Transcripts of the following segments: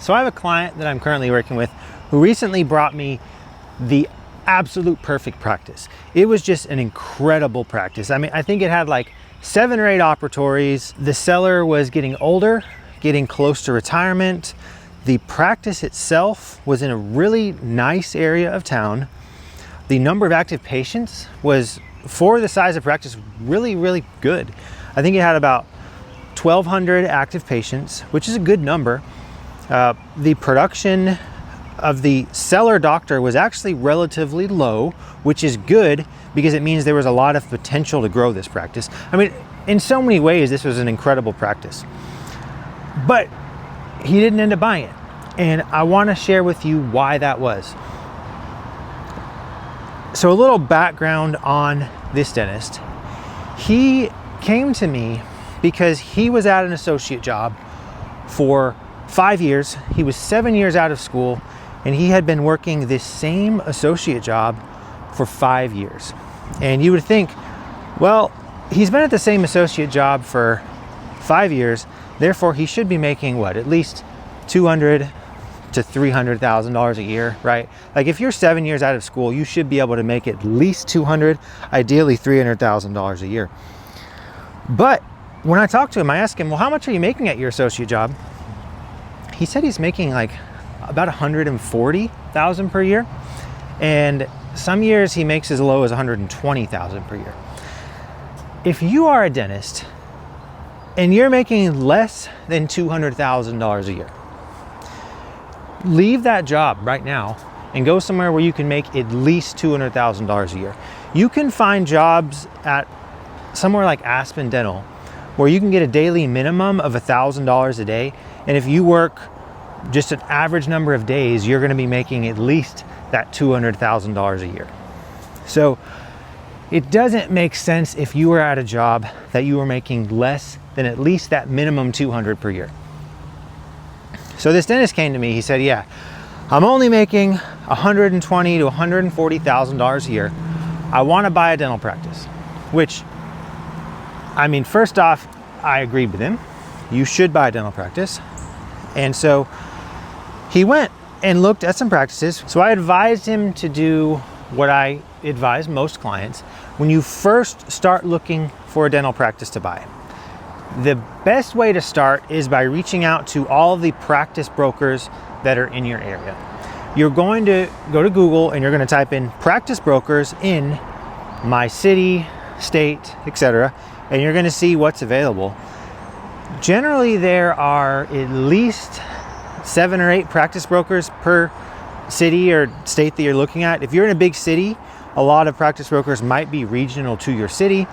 So I have a client that I'm currently working with who recently brought me the absolute perfect practice. It was just an incredible practice. I mean, I think it had like 7 or 8 operatories. The seller was getting older, getting close to retirement. The practice itself was in a really nice area of town. The number of active patients was, for the size of practice, really, really good. I think it had about 1,200 active patients, which is a good number. The production of the seller doctor was actually relatively low, which is good because it means there was a lot of potential to grow this practice. I mean, in so many ways, this was an incredible practice. But he didn't end up buying it. And I want to share with you why that was. So a little background on this dentist. He came to me because he was at an associate job for 5 years. He was 7 years out of school, and he had been working this same associate job for 5 years. And you would think, well, he's been at the same associate job for 5 years, therefore he should be making what, at least $200,000 to $300,000 a year, right? Like if you're 7 years out of school, you should be able to make at least $200,000, ideally $300,000 a year. But when I talked to him, I asked him, well, how much are you making at your associate job? He said he's making like about $140,000 per year. And some years he makes as low as $120,000 per year. If you are a dentist and you're making less than $200,000 a year, leave that job right now and go somewhere where you can make at least $200,000 a year. You can find jobs at somewhere like Aspen Dental where you can get a daily minimum of $1,000 a day. And if you work just an average number of days, you're going to be making at least that $200,000 a year. So it doesn't make sense if you were at a job that you were making less than at least that minimum $200,000 per year. So this dentist came to me, he said, yeah, I'm only making $120,000 to $140,000 a year. I want to buy a dental practice, which, I mean, first off, I agreed with him. You should buy a dental practice. And so he went and looked at some practices. So I advised him to do what I advise most clients. When you first start looking for a dental practice to buy, the best way to start is by reaching out to all of the practice brokers that are in your area. You're going to go to Google and you're going to type in practice brokers in my city, state, etc., and you're going to see what's available. Generally, there are at least 7 or 8 practice brokers per city or state that you're looking at. If you're in a big city, a lot of practice brokers might be regional to your city.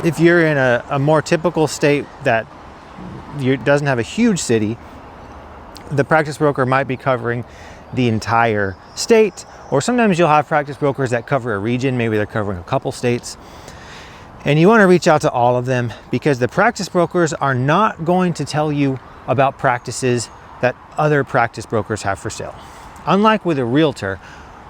If you're in a more typical state that doesn't have a huge city, the practice broker might be covering the entire state, or sometimes you'll have practice brokers that cover a region, maybe they're covering a couple states. And you want to reach out to all of them because the practice brokers are not going to tell you about practices that other practice brokers have for sale. Unlike with a realtor,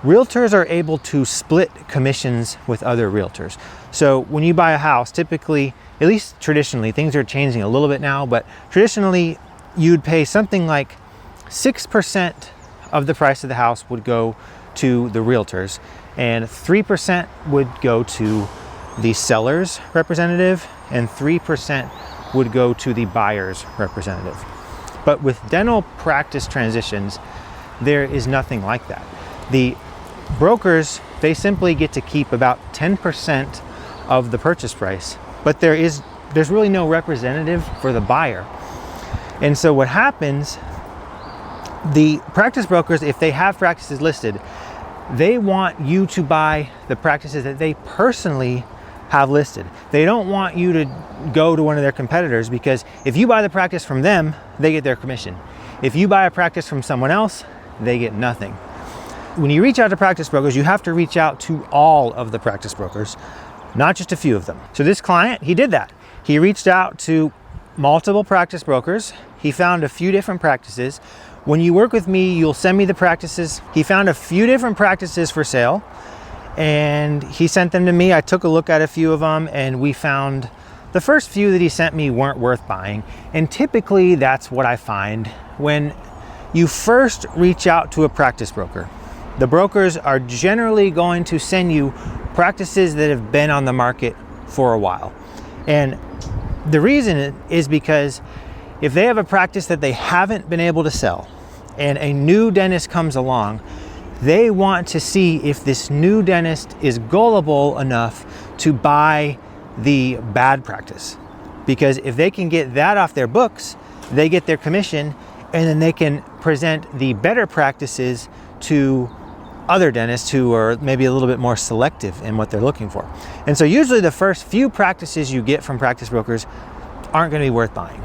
realtors are able to split commissions with other realtors. So when you buy a house, typically, at least traditionally, things are changing a little bit now, but traditionally you'd pay something like 6% of the price of the house would go to the realtors, and 3% would go to the seller's representative, and 3% would go to the buyer's representative. But with dental practice transitions, there is nothing like that. The brokers, they simply get to keep about 10% of the purchase price, but there's really no representative for the buyer. And so what happens, the practice brokers, if they have practices listed, they want you to buy the practices that they personally have listed. They don't want you to go to one of their competitors, because if you buy the practice from them, they get their commission. If you buy a practice from someone else, they get nothing. When you reach out to practice brokers, you have to reach out to all of the practice brokers, not just a few of them. So this client, he did that. He reached out to multiple practice brokers. He found a few different practices. When you work with me, you'll send me the practices. He found a few different practices for sale, and he sent them to me. I took a look at a few of them, and we found the first few that he sent me weren't worth buying. And typically that's what I find when you first reach out to a practice broker. The brokers are generally going to send you practices that have been on the market for a while. And the reason is because if they have a practice that they haven't been able to sell and a new dentist comes along, they want to see if this new dentist is gullible enough to buy the bad practice. Because if they can get that off their books, they get their commission, and then they can present the better practices to other dentists who are maybe a little bit more selective in what they're looking for. And so usually the first few practices you get from practice brokers aren't going to be worth buying.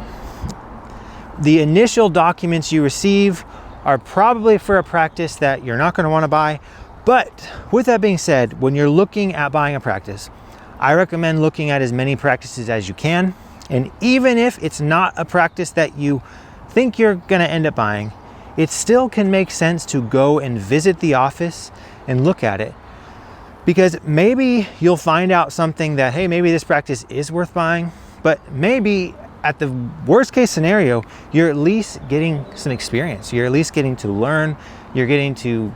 The initial documents you receive are probably for a practice that you're not going to want to buy. But with that being said, when you're looking at buying a practice, I recommend looking at as many practices as you can. And even if it's not a practice that you think you're going to end up buying, it still can make sense to go and visit the office and look at it, because maybe you'll find out something that, hey, maybe this practice is worth buying, but maybe at the worst case scenario, you're at least getting some experience. You're at least getting to learn. You're getting to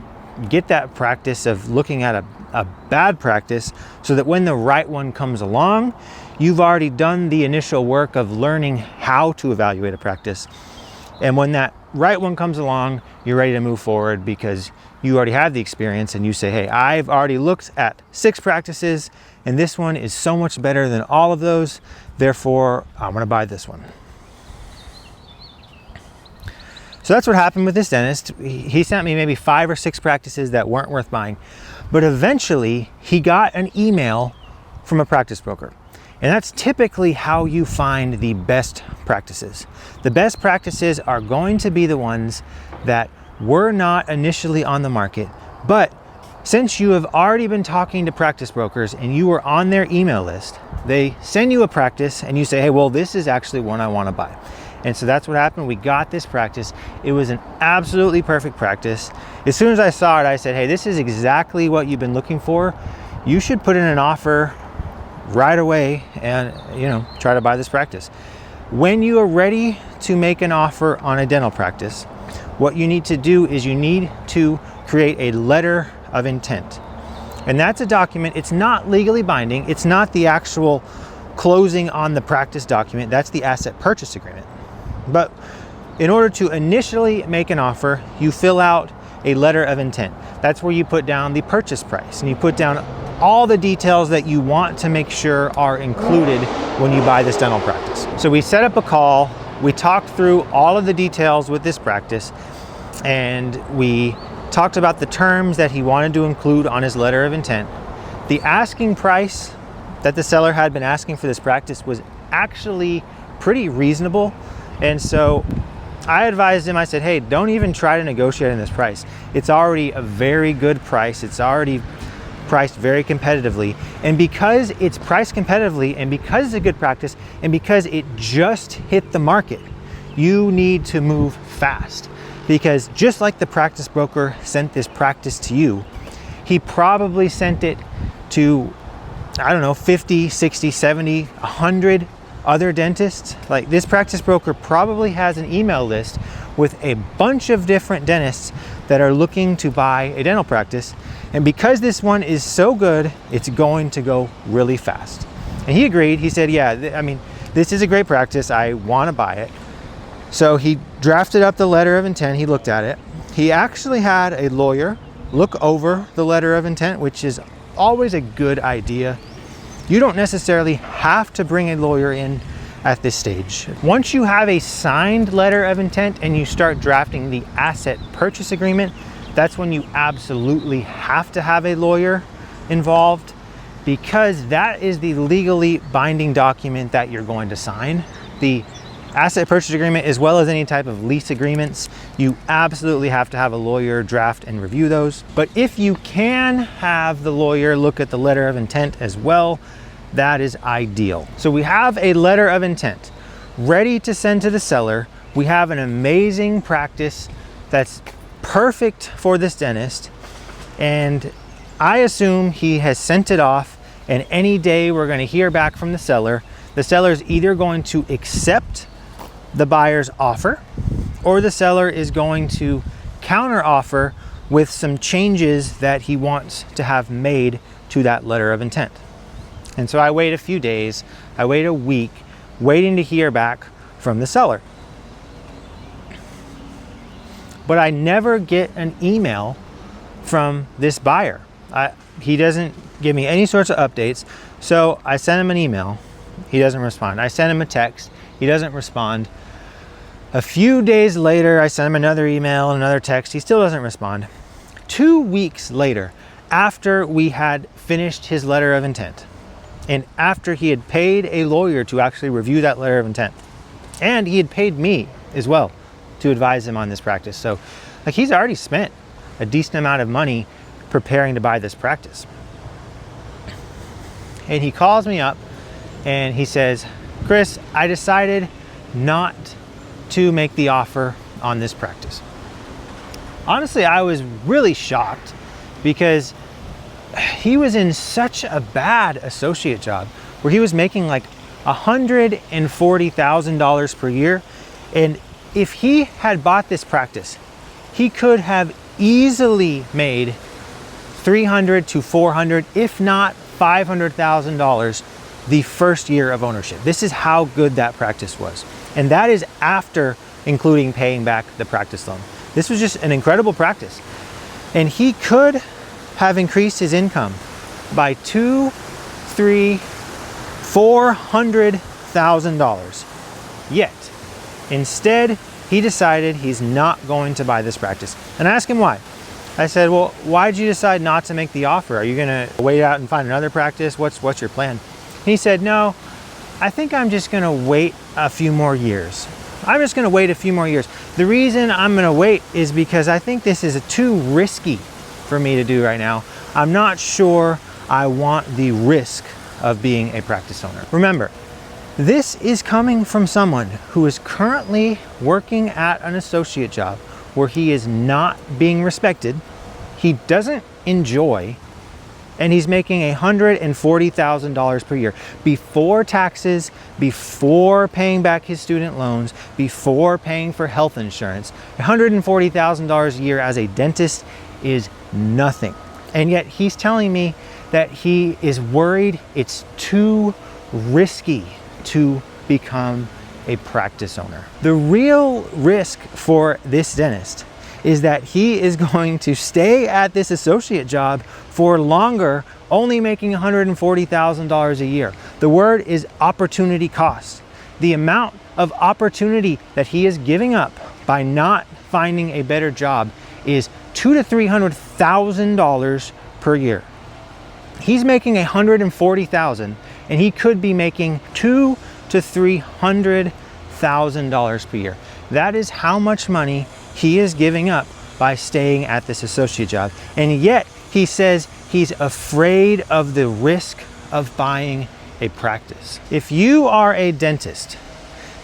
get that practice of looking at a bad practice, so that when the right one comes along, you've already done the initial work of learning how to evaluate a practice. And when that right one comes along, you're ready to move forward because you already have the experience, and you say, hey, I've already looked at 6 practices and this one is so much better than all of those. Therefore, I'm going to buy this one. So that's what happened with this dentist. He sent me maybe 5 or 6 practices that weren't worth buying. But eventually he got an email from a practice broker. And that's typically how you find the best practices. The best practices are going to be the ones that were not initially on the market, but since you have already been talking to practice brokers and you were on their email list, they send you a practice and you say, hey, well, this is actually one I want to buy. And so that's what happened. We got this practice. It was an absolutely perfect practice. As soon as I saw it, I said, hey, this is exactly what you've been looking for. You should put in an offer right away and, try to buy this practice. When you are ready to make an offer on a dental practice, what you need to do is you need to create a letter of intent. And that's a document. It's not legally binding. It's not the actual closing on the practice document. That's the asset purchase agreement. But in order to initially make an offer, you fill out a letter of intent. That's where you put down the purchase price and you put down all the details that you want to make sure are included when you buy this dental practice. So we set up a call, we talked through all of the details with this practice, and we talked about the terms that he wanted to include on his letter of intent. The asking price that the seller had been asking for this practice was actually pretty reasonable. And so I advised him, I said, hey, don't even try to negotiate on this price. It's already a very good price. It's already priced very competitively. And because it's priced competitively, and because it's a good practice, and because it just hit the market, you need to move fast. Because just like the practice broker sent this practice to you, he probably sent it to, 50, 60, 70, 100 other dentists. Like, this practice broker probably has an email list with a bunch of different dentists that are looking to buy a dental practice. And because this one is so good, it's going to go really fast. And he agreed. He said, yeah, this is a great practice. I want to buy it. So he drafted up the letter of intent. He looked at it. He actually had a lawyer look over the letter of intent, which is always a good idea. You don't necessarily have to bring a lawyer in at this stage. Once you have a signed letter of intent and you start drafting the asset purchase agreement, that's when you absolutely have to have a lawyer involved, because that is the legally binding document that you're going to sign. The asset purchase agreement, as well as any type of lease agreements, you absolutely have to have a lawyer draft and review those. But if you can have the lawyer look at the letter of intent as well, that is ideal. So we have a letter of intent ready to send to the seller. We have an amazing practice that's perfect for this dentist, and I assume he has sent it off, and any day we're going to hear back from the seller. The seller is either going to accept the buyer's offer, or the seller is going to counter offer with some changes that he wants to have made to that letter of intent. And so I wait a few days, I wait a week, waiting to hear back from the seller. But I never get an email from this buyer. He doesn't give me any sorts of updates. So I send him an email, he doesn't respond. I send him a text, he doesn't respond. A few days later, I sent him another email, another text, he still doesn't respond. 2 weeks later, after we had finished his letter of intent, and after he had paid a lawyer to actually review that letter of intent, and he had paid me as well to advise him on this practice. So like, he's already spent a decent amount of money preparing to buy this practice. And he calls me up and he says, Chris, I decided not to make the offer on this practice. Honestly, I was really shocked because he was in such a bad associate job where he was making like $140,000 per year. And if he had bought this practice, he could have easily made $300,000 to $400,000, if not $500,000 the first year of ownership. This is how good that practice was. And that is after including paying back the practice loan. This was just an incredible practice. And he could have increased his income by $200,000, $300,000, $400,000. Yet, instead, he decided he's not going to buy this practice. And I asked him why. I said, well, why did you decide not to make the offer? Are you gonna wait out and find another practice? What's your plan? He said, no, I think I'm just gonna wait a few more years. I'm just gonna wait a few more years. The reason I'm gonna wait is because I think this is too risky for me to do right now. I'm not sure I want the risk of being a practice owner. Remember, this is coming from someone who is currently working at an associate job where he is not being respected, he doesn't enjoy, and he's making $140,000 per year before taxes, before paying back his student loans, before paying for health insurance. $140,000 a year as a dentist is nothing. And yet he's telling me that he is worried it's too risky to become a practice owner. The real risk for this dentist is that he is going to stay at this associate job for longer, only making $140,000 a year. The word is opportunity cost. The amount of opportunity that he is giving up by not finding a better job is $200,000 to $300,000 per year. He's making $140,000 and he could be making $200,000 to $300,000 per year. That is how much money he is giving up by staying at this associate job. And yet he says he's afraid of the risk of buying a practice. If you are a dentist,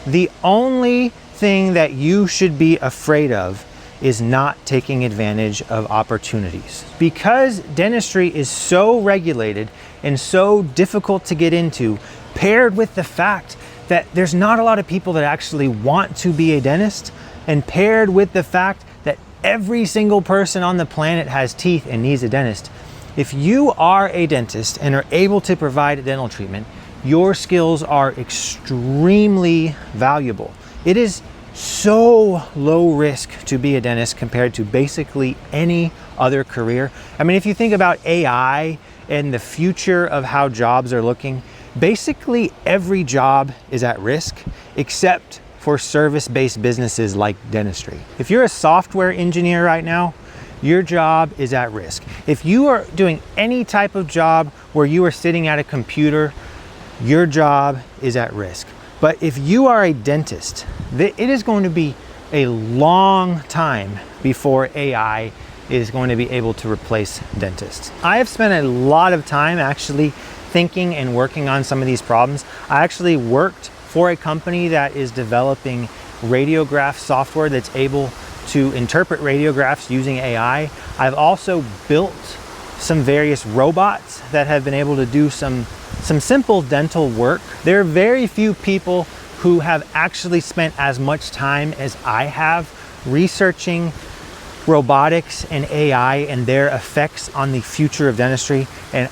the only thing that you should be afraid of is not taking advantage of opportunities. Because dentistry is so regulated and so difficult to get into, paired with the fact that there's not a lot of people that actually want to be a dentist, and paired with the fact that every single person on the planet has teeth and needs a dentist. If you are a dentist and are able to provide dental treatment, your skills are extremely valuable. It is so low risk to be a dentist compared to basically any other career. I mean, if you think about AI and the future of how jobs are looking, basically every job is at risk except for service-based businesses like dentistry. If you're a software engineer right now, your job is at risk. If you are doing any type of job where you are sitting at a computer, your job is at risk. But if you are a dentist, it is going to be a long time before AI is going to be able to replace dentists. I have spent a lot of time actually thinking and working on some of these problems. I actually worked for a company that is developing radiograph software that's able to interpret radiographs using AI. I've also built some various robots that have been able to do some simple dental work. There are very few people who have actually spent as much time as I have researching robotics and AI and their effects on the future of dentistry. And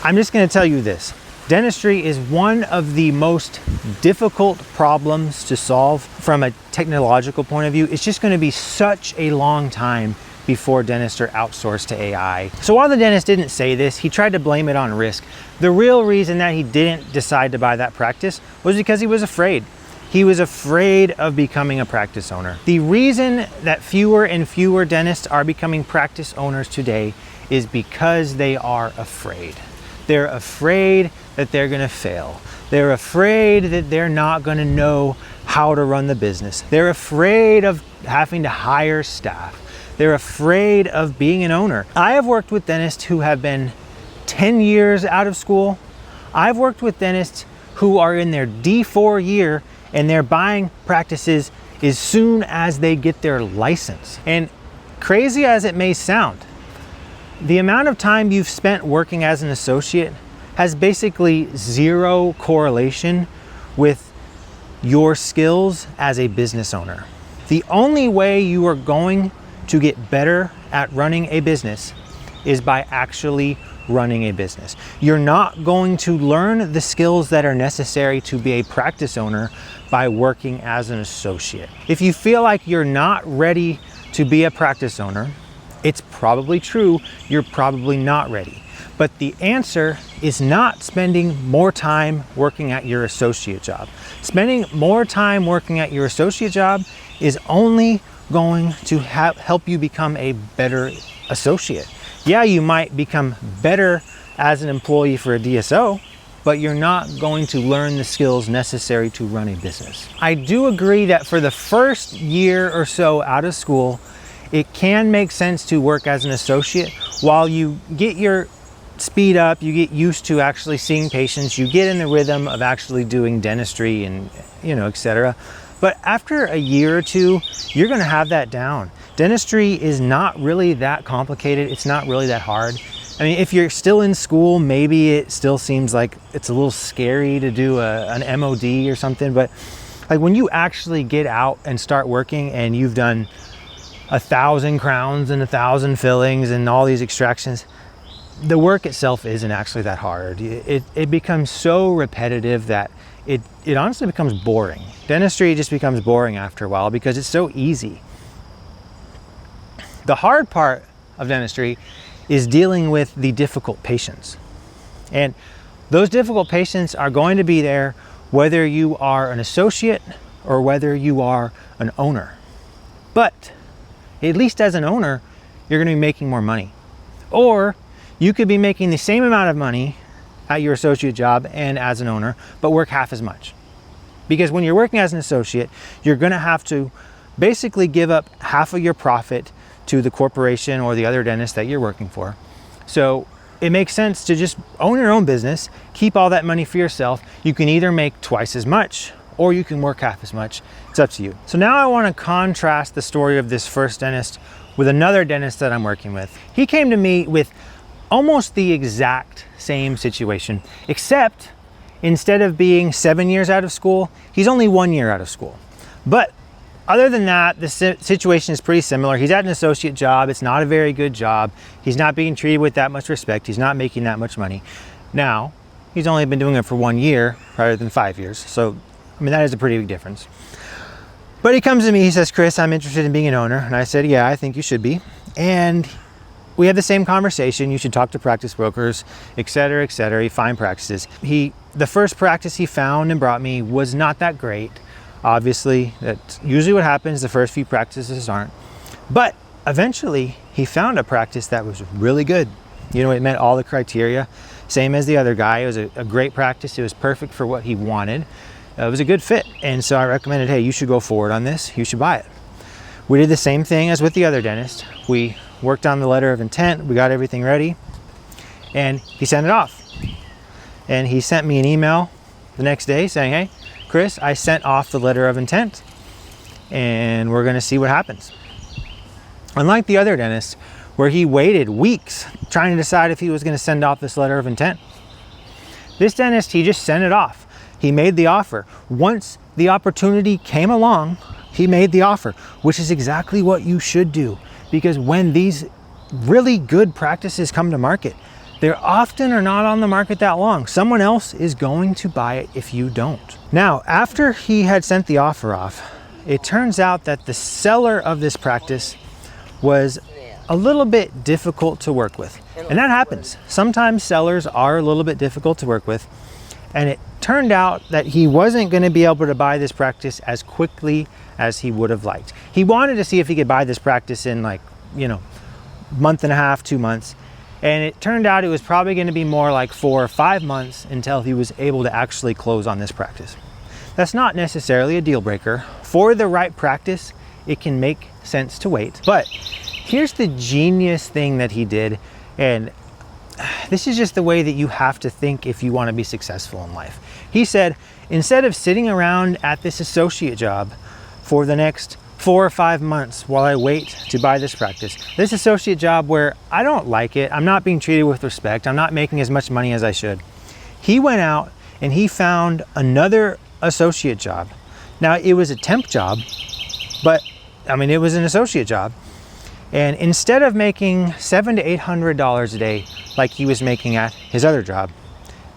I'm just going to tell you this. Dentistry is one of the most difficult problems to solve from a technological point of view. It's just going to be such a long time before dentists are outsourced to AI. So while the dentist didn't say this, he tried to blame it on risk. The real reason that he didn't decide to buy that practice was because he was afraid. He was afraid of becoming a practice owner. The reason that fewer and fewer dentists are becoming practice owners today is because they are afraid. They're afraid that they're gonna fail. They're afraid that they're not gonna know how to run the business. They're afraid of having to hire staff. They're afraid of being an owner. I have worked with dentists who have been 10 years out of school. I've worked with dentists who are in their D4 year and they're buying practices as soon as they get their license. And crazy as it may sound, the amount of time you've spent working as an associate has basically zero correlation with your skills as a business owner. The only way you are going to get better at running a business is by actually running a business. You're not going to learn the skills that are necessary to be a practice owner by working as an associate. If you feel like you're not ready to be a practice owner, it's probably true, you're probably not ready. But the answer is not spending more time working at your associate job. Spending more time working at your associate job is only going to help you become a better associate. Yeah, you might become better as an employee for a DSO, but you're not going to learn the skills necessary to run a business. I do agree that for the first year or so out of school, it can make sense to work as an associate while you get your speed up, you get used to actually seeing patients, you get in the rhythm of actually doing dentistry and, etc. But after a year or two, you're gonna have that down. Dentistry is not really that complicated. It's not really that hard. I mean, if you're still in school, maybe it still seems like it's a little scary to do an MOD or something, but like when you actually get out and start working and you've done 1,000 crowns and 1,000 fillings and all these extractions, the work itself isn't actually that hard. It becomes so repetitive that it honestly becomes boring. Dentistry just becomes boring after a while because it's so easy. The hard part of dentistry is dealing with the difficult patients. And those difficult patients are going to be there whether you are an associate or whether you are an owner. But at least as an owner, you're going to be making more money. Or you could be making the same amount of money at your associate job and as an owner, but work half as much. Because when you're working as an associate, you're going to have to basically give up half of your profit to the corporation or the other dentist that you're working for. So it makes sense to just own your own business, keep all that money for yourself. You can either make twice as much or you can work half as much. It's up to you. So now I want to contrast the story of this first dentist with another dentist that I'm working with. He came to me with almost the exact same situation, except instead of being 7 years out of school, he's only 1 year out of school. But other than that, the situation is pretty similar. He's at an associate job. It's not a very good job. He's not being treated with that much respect. He's not making that much money. Now, he's only been doing it for 1 year rather than 5 years. So, I mean, that is a pretty big difference. But he comes to me, he says, "Chris, I'm interested in being an owner." And I said, "Yeah, I think you should be." And we had the same conversation. You should talk to practice brokers, et cetera, et cetera. You find practices. The first practice he found and brought me was not that great. Obviously, that's usually what happens. The first few practices aren't. But eventually, he found a practice that was really good. It met all the criteria. Same as the other guy. It was a great practice. It was perfect for what he wanted. It was a good fit. And so I recommended, hey, you should go forward on this. You should buy it. We did the same thing as with the other dentist. We worked on the letter of intent. We got everything ready. And he sent it off. And he sent me an email the next day saying, "Hey, Chris, I sent off the letter of intent and we're going to see what happens." Unlike the other dentist, where he waited weeks trying to decide if he was going to send off this letter of intent, this dentist, he just sent it off. He made the offer. Once the opportunity came along, he made the offer, which is exactly what you should do. Because when these really good practices come to market, they often are not on the market that long. Someone else is going to buy it if you don't. Now, after he had sent the offer off, it turns out that the seller of this practice was a little bit difficult to work with. And that happens. Sometimes sellers are a little bit difficult to work with. And it turned out that he wasn't going to be able to buy this practice as quickly as he would have liked. He wanted to see if he could buy this practice in month and a half, 2 months. And it turned out it was probably going to be more like 4 or 5 months until he was able to actually close on this practice. That's not necessarily a deal breaker. For the right practice, it can make sense to wait. But here's the genius thing that he did, and this is just the way that you have to think if you want to be successful in life. He said, instead of sitting around at this associate job for the next 4 or 5 months while I wait to buy this practice, this associate job where I don't like it, I'm not being treated with respect, I'm not making as much money as I should, he went out and he found another associate job. Now, it was a temp job, but it was an associate job. And instead of making $700 to $800 a day like he was making at his other job,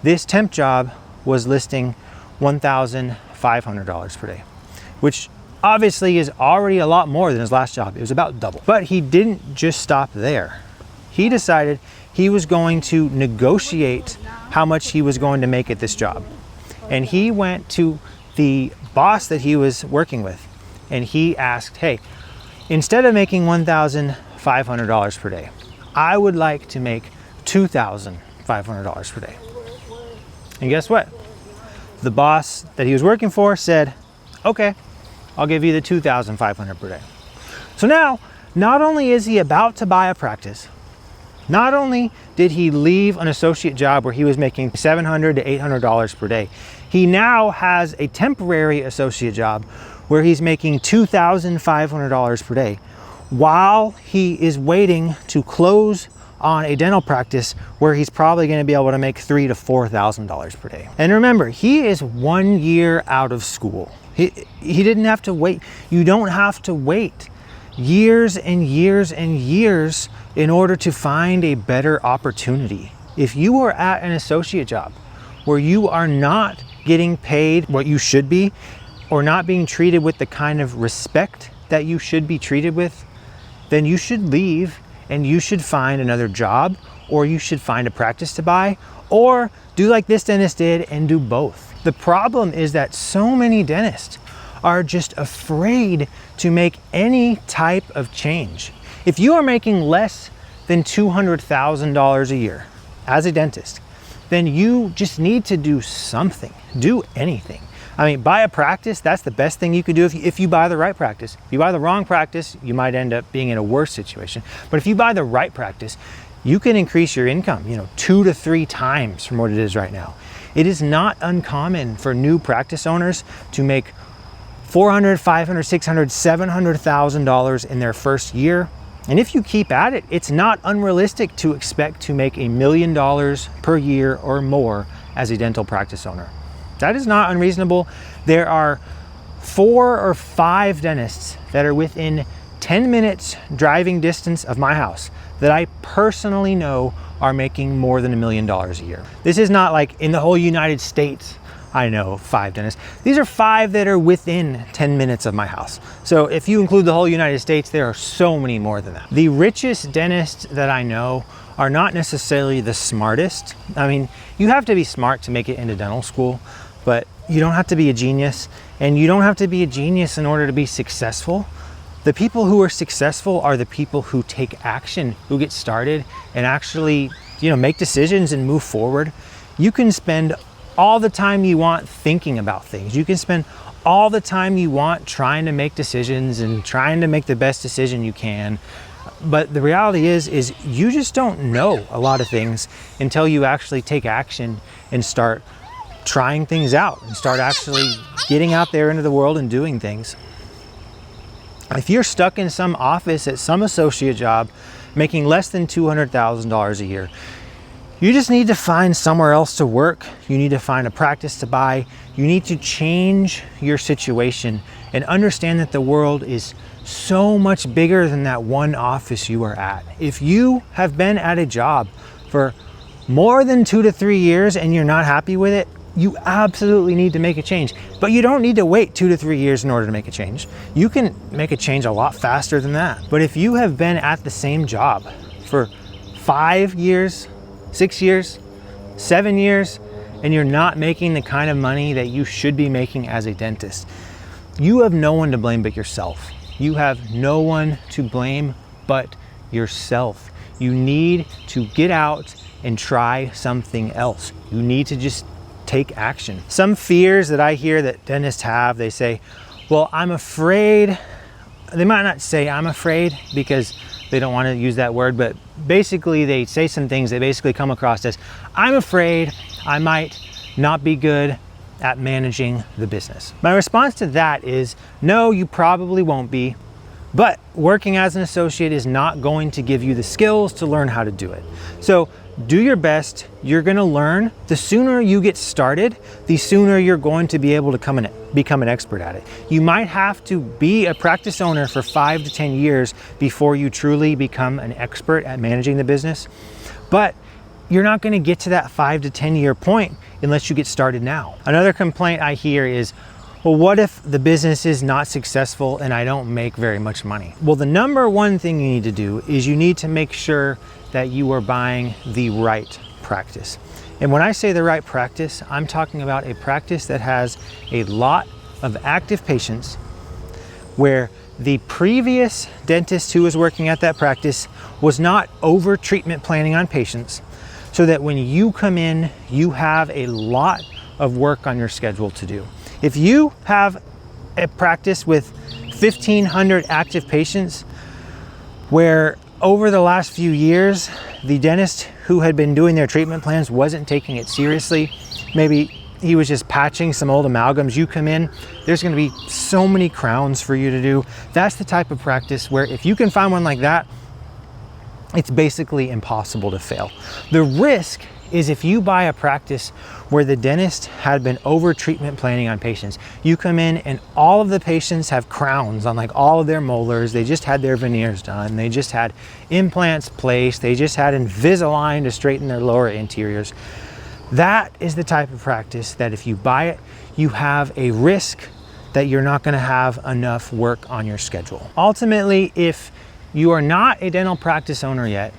this temp job was listing $1,500 per day, which obviously is already a lot more than his last job. It was about double. But he didn't just stop there. He decided he was going to negotiate how much he was going to make at this job. And he went to the boss that he was working with and he asked, hey, instead of making $1,500 per day, I would like to make $2,500 per day. And guess what? The boss that he was working for said, okay, I'll give you the $2,500 per day. So now, not only is he about to buy a practice, not only did he leave an associate job where he was making $700 to $800 per day, he now has a temporary associate job where he's making $2,500 per day while he is waiting to close on a dental practice where he's probably going to be able to make $3,000 to $4,000 per day. And remember, he is 1 year out of school. He didn't have to wait. You don't have to wait years and years and years in order to find a better opportunity. If you are at an associate job where you are not getting paid what you should be, or not being treated with the kind of respect that you should be treated with, then you should leave and you should find another job, or you should find a practice to buy, or do like this dentist did and do both. The problem is that so many dentists are just afraid to make any type of change. If you are making less than $200,000 a year as a dentist, then you just need to do something, do anything. Buy a practice, that's the best thing you could do if you buy the right practice. If you buy the wrong practice, you might end up being in a worse situation. But if you buy the right practice, you can increase your income, 2 to 3 times from what it is right now. It is not uncommon for new practice owners to make $400,000, $500,000, $600,000, $700,000 in their first year. And if you keep at it, it's not unrealistic to expect to make $1 million per year or more as a dental practice owner. That is not unreasonable. There are 4 or 5 dentists that are within 10 minutes driving distance of my house that I personally know are making more than $1 million a year. This is not like in the whole United States, I know 5 dentists. These are 5 that are within 10 minutes of my house. So if you include the whole United States, there are so many more than that. The richest dentists that I know are not necessarily the smartest. You have to be smart to make it into dental school, but you don't have to be a genius, and you don't have to be a genius in order to be successful. The people who are successful are the people who take action, who get started and actually, make decisions and move forward. You can spend all the time you want thinking about things. You can spend all the time you want trying to make decisions and trying to make the best decision you can. But the reality is you just don't know a lot of things until you actually take action and start trying things out and start actually getting out there into the world and doing things. If you're stuck in some office at some associate job making less than $200,000 a year, You just need to find somewhere else to work. You need to find a practice to buy. You need to change your situation and understand that the world is so much bigger than that one office you are at. If you have been at a job for more than 2 to 3 years and you're not happy with it, you absolutely need to make a change. But you don't need to wait 2 to 3 years in order to make a change. You can make a change a lot faster than that. But if you have been at the same job for 5 years, 6 years, 7 years, and you're not making the kind of money that you should be making as a dentist, you have no one to blame but yourself. You have no one to blame but yourself. You need to get out and try something else. You need to just take action. Some fears that I hear that dentists have, they say, well, I'm afraid. They might not say I'm afraid because they don't want to use that word, but basically they say some things that basically come across as, I'm afraid I might not be good at managing the business. My response to that is, no, you probably won't be, but working as an associate is not going to give you the skills to learn how to do it. So do your best. You're going to learn. The sooner you get started, the sooner you're going to be able to become an expert at it. You might have to be a practice owner for 5 to 10 years before you truly become an expert at managing the business. But you're not going to get to that 5 to 10 year point unless you get started now. Another complaint I hear is, well, what if the business is not successful and I don't make very much money? Well, the number one thing you need to do is you need to make sure that you are buying the right practice. And when I say the right practice, I'm talking about a practice that has a lot of active patients, where the previous dentist who was working at that practice was not over treatment planning on patients, so that when you come in, you have a lot of work on your schedule to do. If you have a practice with 1,500 active patients, where over the last few years, the dentist who had been doing their treatment plans wasn't taking it seriously, maybe he was just patching some old amalgams, you come in, there's going to be so many crowns for you to do. That's the type of practice where if you can find one like that, it's basically impossible to fail. The risk is if you buy a practice where the dentist had been over treatment planning on patients. You come in and all of the patients have crowns on like all of their molars. They just had their veneers done. They just had implants placed. They just had Invisalign to straighten their lower anteriors. That is the type of practice that if you buy it, you have a risk that you're not going to have enough work on your schedule. Ultimately, if you are not a dental practice owner yet,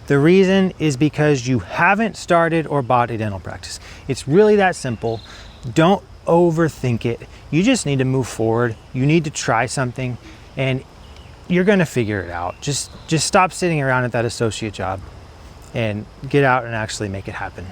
the reason is because you haven't started or bought a dental practice. It's really that simple. Don't overthink it. You just need to move forward. You need to try something and you're going to figure it out. Just stop sitting around at that associate job and get out and actually make it happen.